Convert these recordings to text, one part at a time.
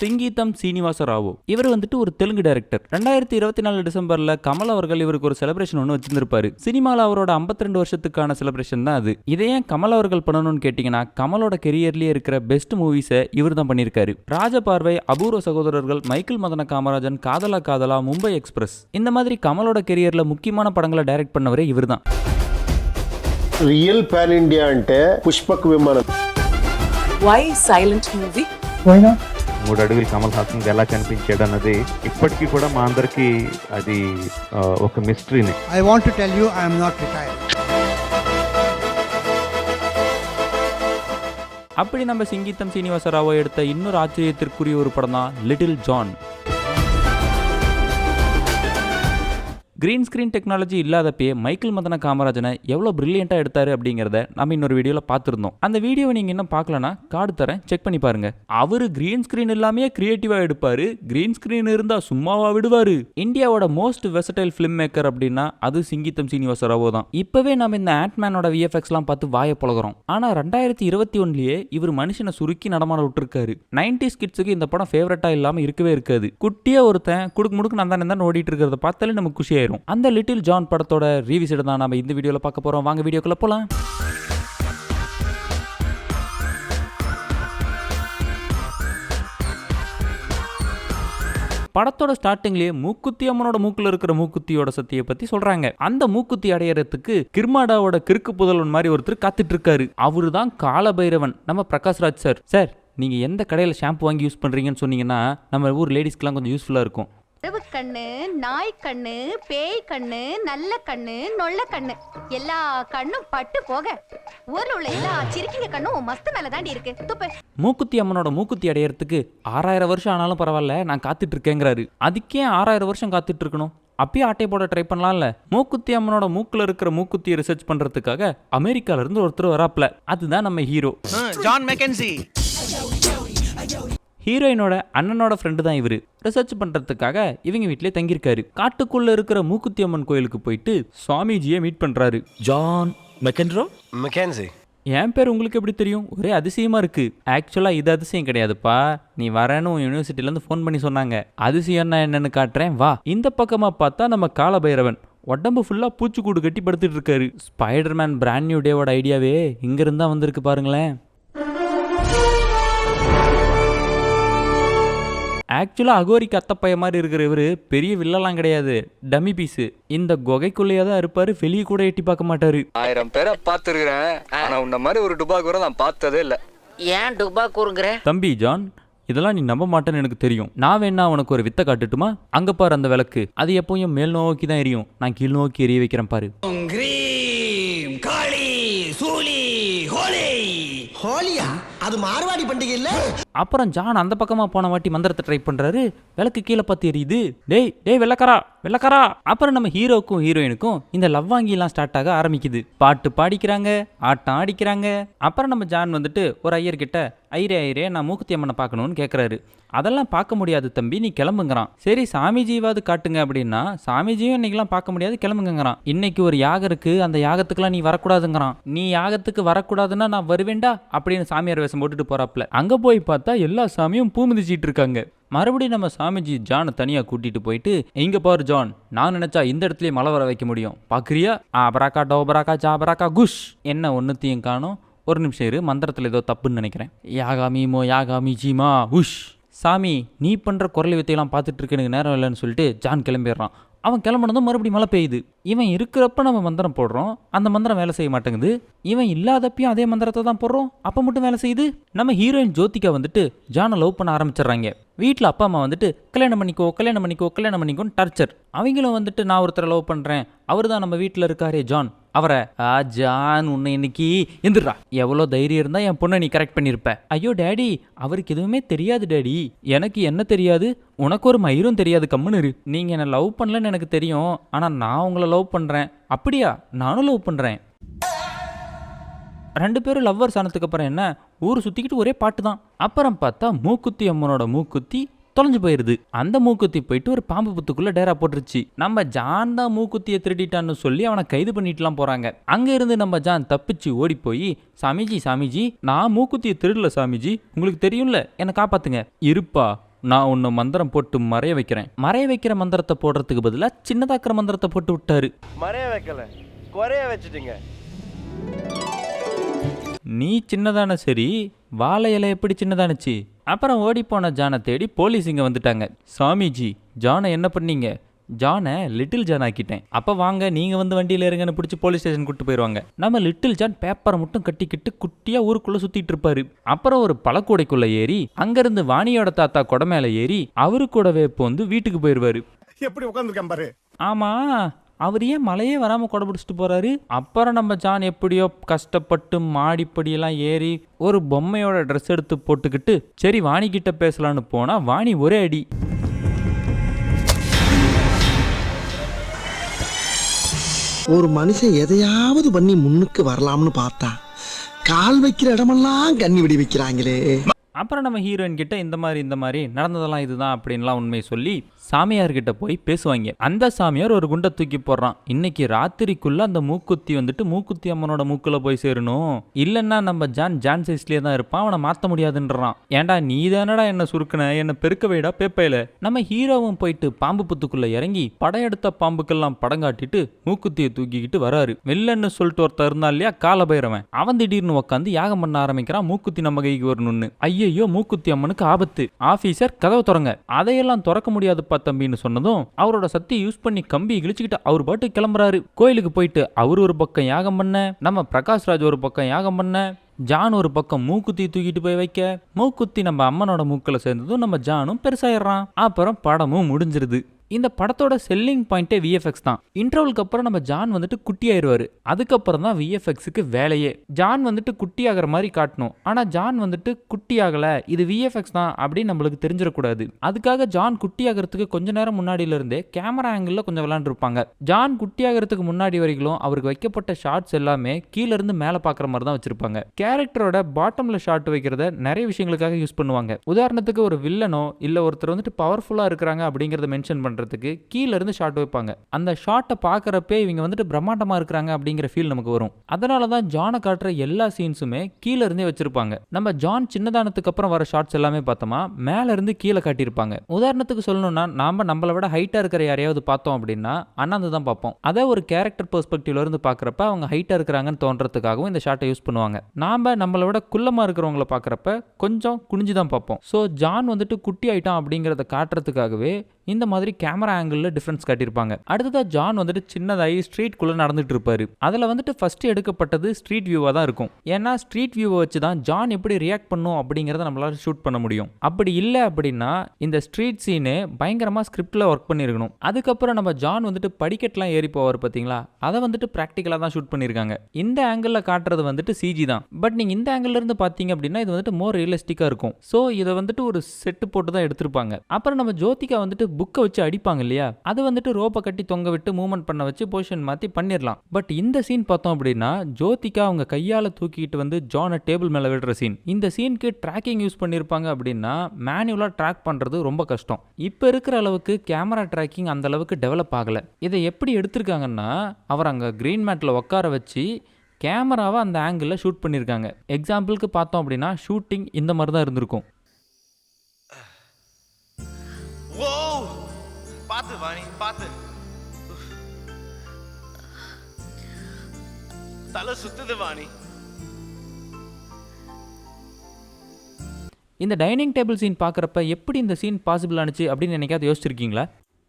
சிங்கீதம் சீனிவாச ராவோ. இவர் வந்துட்டு ஒரு தெலுங்கு டைரக்டர். 2024 டிசம்பர்ல கமல் அவர்கள் இவருக்கு ஒரு செலிப்ரேஷன் ஒன்று வச்சிருந்திருப்பாரு. சினிமாவில் அவரோட 52 வருஷத்துக்கான செலிப்ரேஷன் தான் அது. இதை ஏன் கமல் அவர்கள் பண்ணணும்னு கேட்டீங்கன்னா, கமலோட கெரியர்லயே இருக்கிற பெஸ்ட் மூவிஸை இவர் தான் பண்ணியிருக்காரு. ராஜபார்வை, அபூர்வ சகோதரர்கள், மைக்கேல் மதன காமராஜன், காதலா காதலா, மும்பை எக்ஸ்பிரஸ், இந்த மாதிரி கமலோட கெரியர்ல முக்கியமான படங்களை டைரக்ட் பண்ணவரே இவர் தான். రియల్ పాన్ ఇండియా అంటే పుష్పక్ విమానం. Why silent movie? Why not? 3 అడుగులు కమల్ హాసన్ ఎలా కనిపించాడు అన్నది ఇప్పటికీ కూడా మా అందరికి అది ఒక మిస్టరీనే. I want to tell you I am not retired. அப்படி நம்ம சிங்கீதம் சீனிவாச ராவோ எடுத்த இன்னொரு ஆச்சரியத்திற்குரிய ஒரு படம் தான் Little John. Green screen technology இல்லாதப்பே மைக்கேல் மதன காமராஜனை எவ்வளோ பிரில்லியண்டாக எடுத்தாரு அப்படிங்கிறத நம்ம இன்னொரு வீடியோவில் பார்த்துருந்தோம். அந்த வீடியோவை நீங்கள் இன்னும் பார்க்கலன்னா கார்டு தரேன், செக் பண்ணி பாருங்க. அவர் கிரீன் ஸ்க்ரீன் இல்லாமே கிரியேட்டிவாக எடுப்பார். கிரீன் ஸ்க்ரீன் இருந்தால் சும்மாவா விடுவார். இந்தியாவோட மோஸ்ட் வெர்சடைல் ஃபிலிம் மேக்கர் அப்படின்னா அது சிங்கீதம் சீனிவாச ராவோ தான். இப்போவே நம்ம இந்த ஆண்ட்மேனோட விஎஃப்எக்ஸ்லாம் பார்த்து வாயை பழகிறோம். ஆனால் 2021 இவர் மனுஷனை சுருக்கி நடமாட விட்டுருக்காரு. 90s கிட்ஸுக்கு இந்த படம் ஃபேவரட்டாக இல்லாமல் இருக்கவே இருக்காது. குட்டியாக ஒருத்தன் குடுக்கு முடுக்கு நான் ஓடிட்டு இருக்கிறத பார்த்தாலே நமக்கு குஷியாயிரும். அந்த லிட்டில் ஜான் படத்தோட ரிவ்யூஸ் தான் நாம இந்த வீடியோல பார்க்க போறோம். வாங்க வீடியோக்குள்ள போலாம். படத்தோட ஸ்டார்டிங்லயே மூக்குத்தி அம்மனோட மூக்குல இருக்கிற மூக்குத்தியோட சத்தியை பத்தி சொல்றாங்க. அந்த மூக்குத்தி அடையறதுக்கு கிர்மாடாவோட கிறுக்கு புதல்வன் மாதிரி ஒருத்தர் காத்துட்டு இருக்காரு. அவரு தான் காலபைரவன், நம்ம பிரகாஷ்ராஜ் சார். சார், நீங்க எந்த கடையில ஷாம்பு வாங்கி யூஸ் பண்றீங்கன்னு சொன்னீங்கன்னா நம்ம ஊர் லேடிஸ்க்குலாம் கொஞ்சம் யூஸ்ஃபுல்லா இருக்கும். கண்ணு, நாய் கண்ணு, பேய் கண்ணு, நல்ல கண்ணு, நொல்ல கண்ணு, எல்லா கண்ணும் பட்டு போக ஊர்ல உள்ள எல்லா சிரிக்கிங்க கண்ணும் மஸ்து மேல தாண்டி இருக்கு. துப்பு. மூக்குத்தி அம்மனோட மூக்குத்தி அடையறதுக்கு 6000 வருஷம் ஆனாலும் பரவாயில்ல, நான் காத்துட்டு இருக்கேங்கிறாரு. அதுக்கே 6000 வருஷம் காத்துட்டு இருக்கணும்? அப்பயே ஆட்டை போட ட்ரை பண்ணலாம்ல. மூக்குத்தி அம்மனோட மூக்குல இருக்கிற மூக்குத்தியை ரிசர்ச் பண்றதுக்காக அமெரிக்கால இருந்து ஒருத்தர் வராப்ல. அதுதான் நம்ம ஹீரோ ஜான் மெக்கன்சி. ஹீரோயினோட அண்ணனோட ஃப்ரெண்டு தான் இவரு. ரிசர்ச் பண்றதுக்காக இவங்க வீட்டிலே தங்கியிருக்காரு. காட்டுக்குள்ள இருக்கிற மூக்குத்தி அம்மன் கோயிலுக்கு போயிட்டு சுவாமிஜியை மீட் பண்றாரு. John McKenzie. என் பேர் உங்களுக்கு எப்படி தெரியும்? ஒரே அதிசயமா இருக்கு. ஆக்சுவலா இது அதிசயம் கிடையாதுப்பா. நீ வரேன்னு யூனிவர்சிட்டில இருந்து ஃபோன் பண்ணி சொன்னாங்க. அதிசயம்னா என்னன்னு காட்டுறேன் வா. இந்த பக்கமா பார்த்தா நம்ம காலபைரவன் உடம்பு ஃபுல்லா பூச்சிக்கூடு கட்டி படுத்துட்டு இருக்காரு. ஸ்பைடர்மேன் பிராண்ட் நியூ டேவோட ஐடியாவே இங்க இருந்தா வந்திருக்கு பாருங்களேன். ஆக்சுவலாக அகோரிக்கு அத்தப்பைய மாதிரி இருக்கிற இவர் பெரிய வில்லலாம் கிடையாது, டம்மி பீஸு. இந்த குகைக்குள்ளேயே தான் இருப்பாரு, வெளியே கூட எட்டி பார்க்க மாட்டாரு. 1000 பேரை பார்த்துருக்கிறேன், ஆனா உன்ன மாதிரி ஒரு டுபாக்கூரை நான் பார்த்ததே இல்லை. ஏன் டுபாக்கூருங்கிற? தம்பி ஜான், இதெல்லாம் நீ நம்ப மாட்டேன்னு எனக்கு தெரியும். நான் வேணா உனக்கு ஒரு வித்தை காட்டுட்டுமா? அங்க பாரு அந்த விளக்கு, அது எப்பவும் மேல் நோக்கி தான் எரியும். நான் கீழ் நோக்கி எரிய வைக்கிறேன் பாரு. ஹோலியா? அது மார்வாடி பண்டிகை இல்ல? அப்புறம் ஜான் அந்த பக்கமா போன வாட்டி மந்திரத்தை ட்ரை பண்றாரு. விளக்கு கீழே பார்த்து எரியுது. டேய் டேய் வெள்ளக்காரா வெள்ளக்காரா. அப்புறம் நம்ம ஹீரோக்கும் ஹீரோயினுக்கும் இந்த லவ்வாங்கிலாம் ஸ்டார்ட் ஆக ஆரம்பிக்குது. பாட்டு பாடிக்கிறாங்க, ஆட்டம் ஆடிக்கிறாங்க. அப்புறம் நம்ம ஜான் வந்துட்டு ஒரு ஐயர்கிட்ட, ஐயரே நான் மூக்குத்தி அம்மனை பார்க்கணும்னு கேட்குறாரு. அதெல்லாம் பார்க்க முடியாது தம்பி, நீ கிளம்புங்கிறான். சரி சாமிஜிவாது காட்டுங்க அப்படின்னா, சாமிஜியும் இன்னைக்கெல்லாம் பார்க்க முடியாது, கிளம்புங்கிறான். இன்னைக்கு ஒரு யாகம் இருக்கு, அந்த யாகத்துக்குலாம் நீ வரக்கூடாதுங்கிறான். நீ யாகத்துக்கு வரக்கூடாதுன்னா நான் வருவேண்டா அப்படின்னு சாமியார் வேஷம் போட்டுட்டு போறாப்ல. அங்க போய் பார்த்தா எல்லா சாமியும் பூ மிதிச்சிட்டு இருக்காங்க. மறுபடியும் நம்ம சாமிஜி ஜானை தனியா கூட்டிட்டு போயிட்டு, இங்க பாரு ஜான், நான் நினைச்சா இந்த இடத்துலயே மழை வர வைக்க முடியும், பாக்குறியா? ஆபராக்கா டோபராக்கா ஜாபராக்கா குஷ். என்ன ஒன்னுத்தையும் காணும், ஒரு நிமிஷம் இரு, மந்திரத்தில் ஏதோ தப்புன்னு நினைக்கிறேன். யாகாமி மோ யாகாமி ஜீமா உஷ். சாமி, நீ பண்ணுற குரல் வித்தையெல்லாம் பார்த்துட்டு இருக்கு, எனக்கு நேரம் இல்லைன்னு சொல்லிட்டு ஜான் கிளம்பிடுறான். அவன் கிளம்புனதும் மறுபடியும் மழை பெய்யுது. இவன் இருக்கிறப்ப நம்ம மந்திரம் போடுறோம், அந்த மந்திரம் வேலை செய்ய மாட்டேங்குது. இவன் இல்லாதப்பையும் அதே மந்திரத்தை தான் போடுறோம், அப்போ மட்டும் வேலை செய்யுது. நம்ம ஹீரோயின் ஜோதிகா வந்துட்டு ஜானை லவ் பண்ண ஆரம்பிச்சிடுறாங்க. வீட்டில் அப்பா அம்மா வந்துட்டு கல்யாணம் பண்ணிக்கோ கல்யாணம் பண்ணிக்கோ கல்யாணம் பண்ணிக்கோன்னு டார்ச்சர். அவங்களும் வந்துட்டு நான் ஒருத்தரை லவ் பண்ணுறேன், அவர் தான் நம்ம வீட்டில் இருக்காரே ஜான், அவரை. ஜான் உன்னை இன்னைக்கு எந்திரா, எவ்வளோ தைரியம் இருந்தா என் பொண்ணை நீ கரெக்ட் பண்ணியிருப்ப. ஐயோ டேடி, அவருக்கு எதுவுமே தெரியாது டேடி. எனக்கு என்ன தெரியாது, உனக்கு ஒரு மயிரும் தெரியாது, கம்முன்னு இரு. நீங்க என்ன லவ் பண்ணலன்னு எனக்கு தெரியும், ஆனா நான் உங்களை லவ் பண்றேன். அப்படியா? நானும் லவ் பண்றேன். 2 பேரும் லவ்வர்ஸ் ஆனதுக்கு அப்புறம் என்ன, ஊர் சுத்திக்கிட்டு ஒரே பாட்டு தான். அப்புறம் பார்த்தா மூக்குத்தி அம்மனோட மூக்குத்தி தொலைஞ்சு போயிருது. அந்த மூக்குத்தி போயிட்டு ஒரு பாம்பு புத்துக்குள்ள டேரா போட்டுருச்சு. நம்ம ஜான் தான் மூக்குத்தியை திருடிட்டான்னு சொல்லி அவனை கைது பண்ணிட்டுலாம் போறாங்க. அங்க இருந்து நம்ம ஜான் தப்பிச்சு ஓடி போய், சாமிஜி சாமிஜி நான் மூக்குத்தியை திருடல சாமிஜி, உங்களுக்கு தெரியும்ல, என்னை காப்பாத்துங்க. இருப்பா நான் உன்னை மந்திரம் போட்டு மறைய வைக்கிறேன். மறைய வைக்கிற மந்திரத்தை போடுறதுக்கு பதிலா சின்னதாக்குற மந்திரத்தை போட்டு விட்டாரு. மறைய வைக்கல, குறைய வச்சுட்டீங்க. நீ சின்னதான சரி, வாழை இலை எப்படி சின்னதானுச்சு? அப்புறம் ஓடிப்போன ஜானை தேடி போலீஸ் இங்கே வந்துட்டாங்க. சாமிஜி, ஜானை என்ன பண்ணீங்க? ஜானை லிட்டில் ஜான் ஆக்கிட்டேன். அப்போ வாங்க நீங்கள் வந்து வண்டியில் இருங்கன்னு பிடிச்சி போலீஸ் ஸ்டேஷன் கூட்டு போயிடுவாங்க. நம்ம லிட்டில் ஜான் பேப்பரை மட்டும் கட்டிக்கிட்டு குட்டியாக ஊருக்குள்ளே சுற்றிட்டு இருப்பாரு. அப்புறம் ஒரு பழக்கூடைக்குள்ளே ஏறி அங்கேருந்து வாணியோட தாத்தா கொடை மேலே ஏறி அவரு கூடவே இப்போ வந்து வீட்டுக்கு போயிடுவாரு. எப்படி உட்காந்துருக்கேன் பாரு. ஆமாம், அவர் ஏன் மழையே வராமல் கொடை பிடிச்சிட்டு போகிறாரு? அப்புறம் நம்ம ஜான் எப்படியோ கஷ்டப்பட்டு மாடிப்படியெல்லாம் ஏறி ஒரு பொம்மையோட ட்ரெஸ் எடுத்து போட்டுக்கிட்டு சரி வாணிக்கிட்ட பேசலான்னு போனால் வாணி ஒரே அடி. ஒரு மனுஷன் எதையாவது பண்ணி முன்னுக்கு வரலாம்னு பார்த்தா கால் வைக்கிற இடமெல்லாம் கண்ணி விடி வைக்கிறாங்களே. அப்புறம் நம்ம ஹீரோயின் கிட்ட இந்த மாதிரி நடந்ததெல்லாம் இதுதான் அப்படின்லாம் உண்மையை சொல்லி சாமியார்கிட்ட போய் பேசுவாங்க. அந்த சாமியார் ஒரு குண்டை தூக்கி போடுறான். இன்னைக்கு ராத்திரிக்குள்ள அந்த மூக்குத்தி வந்துட்டு மூக்குத்தி அம்மனோட மூக்குல போய் சேரணும், இல்லைன்னா நம்ம ஜான் சைஸ்லயே தான் இருப்பான், அவனை மாற்ற முடியாதுன்றான். ஏன்டா நீ தானடா என்ன சுருக்குன, என்ன பெருக்க வைடா பேப்பையில. நம்ம ஹீரோவும் போயிட்டு பாம்பு புத்துக்குள்ள இறங்கி படையெடுத்த பாம்புக்கெல்லாம் படம் காட்டிட்டு மூக்குத்தியை தூக்கிக்கிட்டு வராரு. வெள்ளன்னு சொல்லிட்டு ஒருத்தர் இருந்தா இல்லையா காலபைரவன், அவன் திடீர்னு உட்காந்து யாகம் பண்ண ஆரம்பிக்கிறான் மூக்குத்தி நம்ம கைக்கு வரணும்னு. ஐயோ மூக்குத்தி அம்மனுக்கு ஆபத்து. ஆபீசர் கதவை திறங்க. அதையெல்லாம் திறக்க முடியாது தம்பின்னு சொன்னதும் அவரோட சக்தி யூஸ் பண்ணி கம்பி கிழிச்சுக்கிட்டு அவர் பாட்டு கிளம்புறாரு. கோயிலுக்கு போயிட்டு அவர் ஒரு பக்கம் யாகம் பண்ண, நம்ம பிரகாஷ்ராஜ் ஒரு பக்கம் யாகம் பண்ண, ஜான் ஒரு பக்கம் மூக்குத்தி தூக்கிட்டு போய் வைக்க, மூக்குத்தி நம்ம அம்மனோட மூக்கில் சேர்ந்ததும் நம்ம ஜானும் பெருசாயிடுறான். அப்புறம் படமும் முடிஞ்சிருது. இந்த படத்தோட செல்லிங் பாயிண்டே விஎஃப்எக்ஸ் தான். இன்டர்வலுக்கு அப்புறம் நம்ம ஜான் வந்துட்டு குட்டி ஆயிடுவாரு. அதுக்கப்புறம் தான் விஎஃப்எக்ஸுக்கு வேலையே. ஜான் வந்துட்டு குட்டி ஆகிற மாதிரி காட்டணும், ஆனால் ஜான் வந்துட்டு குட்டி ஆகலை, இது விஎஃப்எக்ஸ் தான் அப்படின்னு நம்மளுக்கு தெரிஞ்சிடக்கூடாது. அதுக்காக ஜான் குட்டி ஆகிறதுக்கு கொஞ்ச நேரம் முன்னாடியிலிருந்தே கேமரா ஆங்கிளில் கொஞ்சம் விளாண்டுருப்பாங்க. ஜான் குட்டி ஆகிறதுக்கு முன்னாடி வரைக்கும் அவருக்கு வைக்கப்பட்ட ஷார்ட்ஸ் எல்லாமே கீழே இருந்து மேலே பார்க்குற மாதிரி தான் வச்சிருப்பாங்க. கேரக்டரோட பாட்டம்ல ஷாட் வைக்கிறத நிறைய விஷயங்களுக்காக யூஸ் பண்ணுவாங்க. உதாரணத்துக்கு ஒரு வில்லனோ இல்லை ஒருத்தர் வந்துட்டு பவர்ஃபுல்லாக இருக்கிறாங்க அப்படிங்கிறத மென்ஷன் பண்ணுறதுக்கு கீழ இருந்து ஷாட் வைப்பாங்க. அந்த ஷாட்டை பார்க்கறப்பே இவங்க வந்துட்டு பிரம்மாண்டமா இருக்காங்க அப்படிங்கிற ஃபீல் நமக்கு வரும். அதனால தான் ஜானை காட்டுற எல்லா சீன்ஸுமே கீழ இருந்தே வச்சிருப்பாங்க. நம்ம ஜான் சின்னதானத்துக்கு அப்புறம் வர ஷாட்ஸ் எல்லாமே பார்த்தோமா மேல இருந்து கீழே காட்டியிருப்பாங்க. உதாரணத்துக்கு சொல்லணும்னா நம்மளை விட ஹைட்டா இருக்கிற யாரையாவது பார்த்தோம் அப்படின்னா அண்ணாந்து தான் பார்ப்போம். அதை ஒரு கேரக்டர் பெர்ஸ்பெக்டிவ்ல இருந்து பார்க்கறப்ப அவங்க ஹைட்டா இருக்கிறாங்கன்னு தோன்றதுக்காகவும் இந்த ஷாட்டை யூஸ் பண்ணுவாங்க. நம்மளை விட குள்ளமா இருக்கிறவங்களை பார்க்கறப்ப கொஞ்சம் குனிஞ்சு தான் பார்ப்போம். ஸோ ஜான் வந்துட்டு குட்டி ஆயிட்டான் அப்படிங்கிறத காட்டுறதுக்காகவே இந்த மாதிரி கேமரா ஆங்கிளில் டிஃப்ரென்ஸ் காட்டியிருப்பாங்க. அடுத்ததாக ஜான் வந்துட்டு சின்னதாகி ஸ்ட்ரீட்குள்ளே நடந்துட்டு இருப்பாரு. அதில் வந்துட்டு ஃபர்ஸ்ட் எடுக்கப்பட்டது ஸ்ட்ரீட் வியூவாக தான் இருக்கும். ஏன்னா ஸ்ட்ரீட் வியூவை வச்சு தான் ஜான் எப்படி ரியாக்ட் பண்ணும் அப்படிங்கிறத நம்மளால ஷூட் பண்ண முடியும். அப்படி இல்லை அப்படின்னா இந்த ஸ்ட்ரீட் சீனு பயங்கரமாக ஸ்கிரிப்டில் ஒர்க் பண்ணியிருக்கணும். அதுக்கப்புறம் நம்ம ஜான் வந்துட்டு படிக்கட்டுலாம் ஏறி போவார் பார்த்தீங்களா, அதை வந்துட்டு ப்ராக்டிக்கலாக தான் ஷூட் பண்ணியிருக்காங்க. இந்த ஆங்கிளில் காட்டுறது வந்துட்டு சிஜி தான். பட் நீங்கள் இந்த ஆங்கிள் இருந்து பார்த்தீங்க அப்படின்னா இது வந்துட்டு மோர் ரியலிஸ்டிக்காக இருக்கும். ஸோ இதை வந்துட்டு ஒரு செட்டு போட்டு தான் எடுத்திருப்பாங்க. அப்புறம் நம்ம ஜோதிகா வந்துட்டு புக்கை வச்சு அடிப்பாங்க இல்லையா, அது வந்துட்டு ரோப்பை கட்டி தொங்க விட்டு மூவ்மெண்ட் பண்ண வச்சு பொசிஷன் மாற்றி பண்ணிடலாம். பட் இந்த சீன் பார்த்தோம் அப்படின்னா ஜோதிகா அவங்க கையால் தூக்கிட்டு வந்து ஜானை டேபிள் மேலே விடுற சீன். இந்த சீனுக்கு ட்ராக்கிங் யூஸ் பண்ணியிருப்பாங்க அப்படின்னா மேனுவலாக ட்ராக் பண்ணுறது ரொம்ப கஷ்டம். இப்போ இருக்கிற அளவுக்கு கேமரா ட்ராக்கிங் அந்த அளவுக்கு டெவலப் ஆகலை. இதை எப்படி எடுத்திருக்காங்கன்னா அவர் அங்கே க்ரீன் மேட்டில் உட்கார வச்சு கேமராவை அந்த ஆங்கிளில் ஷூட் பண்ணியிருக்காங்க. எக்ஸாம்பிளுக்கு பார்த்தோம் அப்படின்னா ஷூட்டிங் இந்த மாதிரி தான் இருந்திருக்கும். பாத்து வாணி பாத்து, தலை சுத்துது வாணி. இந்த டைனிங் டேபிள் சீன் பார்க்குறப்ப எப்படி இந்த சீன் பாசிபிள் ஆனிச்சு அப்படின்னு என்னைக்காவது யோசிச்சிருக்கீங்களா?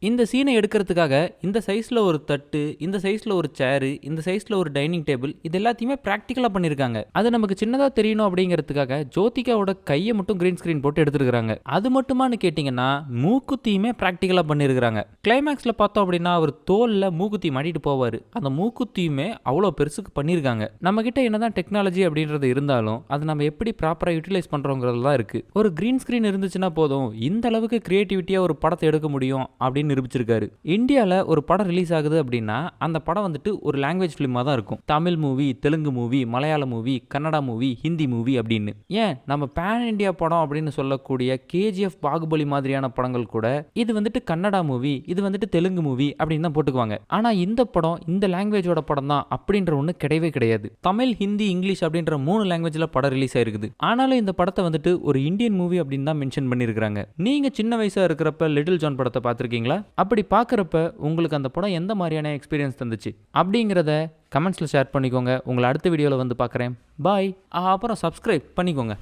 இந்த சீனை எடுக்கிறதுக்காக இந்த சைஸில் ஒரு தட்டு, இந்த சைஸில் ஒரு சேரு, இந்த சைஸில் ஒரு டைனிங் டேபிள், இது எல்லாத்தையுமே ப்ராக்டிக்கலாக பண்ணியிருக்காங்க. அது நமக்கு சின்னதாக தெரியணும் அப்படிங்கிறதுக்காக ஜோதிகாவோட கையை மட்டும் கிரீன் ஸ்க்ரீன் போட்டு எடுத்துருக்காங்க. அது மட்டுமானு கேட்டிங்கன்னா மூக்குத்தியுமே ப்ராக்டிக்கலாக பண்ணியிருக்கிறாங்க. கிளைமேக்ஸில் பார்த்தோம் அப்படின்னா அவர் தோலில் மூக்குத்தி மாட்டிட்டு போவார். அந்த மூக்குத்தியுமே அவ்வளோ பெருசுக்கு பண்ணியிருக்காங்க. நம்மக்கிட்ட என்னதான் டெக்னாலஜி அப்படின்றது இருந்தாலும் அது நம்ம எப்படி ப்ராப்பராக யூட்டிலைஸ் பண்ணுறோங்கிறது தான் இருக்குது. ஒரு கிரீன் ஸ்க்ரீன் இருந்துச்சுன்னா போதும் இந்த அளவுக்கு க்ரியேட்டிவிட்டியாக ஒரு படத்தை எடுக்க முடியும் அப்படின்னு நிரூபிச்சிருக்காரு. இந்தியாவில் ஒரு படம் ரிலீஸ் ஆகுது அப்படின்னா அந்த படம் வந்துட்டு ஒரு லாங்குவேஜ் ஃபிலிமாக தான் இருக்கும். தமிழ் மூவி, தெலுங்கு மூவி, மலையாள movie, Kannada movie, Hindi movie அப்படின்னு. ஏன் நம்ம பேன் இண்டியா படம் அப்படின்னு சொல்லக்கூடிய KGF, பாகுபலி மாதிரியான படங்கள் கூட இது வந்துட்டு கன்னடா மூவி, இது வந்துட்டு தெலுங்கு மூவி அப்படின்னு தான் போட்டுக்குவாங்க. ஆனால் இந்த படம் இந்த லாங்குவேஜோட படம் தான் அப்படின்ற ஒன்று கிடையவே கிடையாது. தமிழ், ஹிந்தி, இங்கிலீஷ் அப்படின்ற 3 லாங்குவேஜில் படம் ரிலீஸ் ஆயிருக்குது. ஆனாலும் இந்த படத்தை வந்துட்டு ஒரு இந்தியன் மூவி அப்படின்னு தான் மென்ஷன் பண்ணியிருக்காங்க. நீங்க சின்ன வயசா இருக்கிறப்ப லிட்டில் ஜான் படத்தை பார்த்துருக்கீங்களா? அப்படி பார்க்குறப்ப உங்களுக்கு அந்த படம் எந்த மாதிரியான எக்ஸ்பீரியன்ஸ் தந்துச்சு அப்படிங்கிறத கமெண்ட்ஸில் ஷேர் பண்ணிக்கோங்க. உங்களை அடுத்த வீடியோவில் வந்து பார்க்குறேன். பாய். அப்புறம் சப்ஸ்கிரைப் பண்ணிக்கோங்க.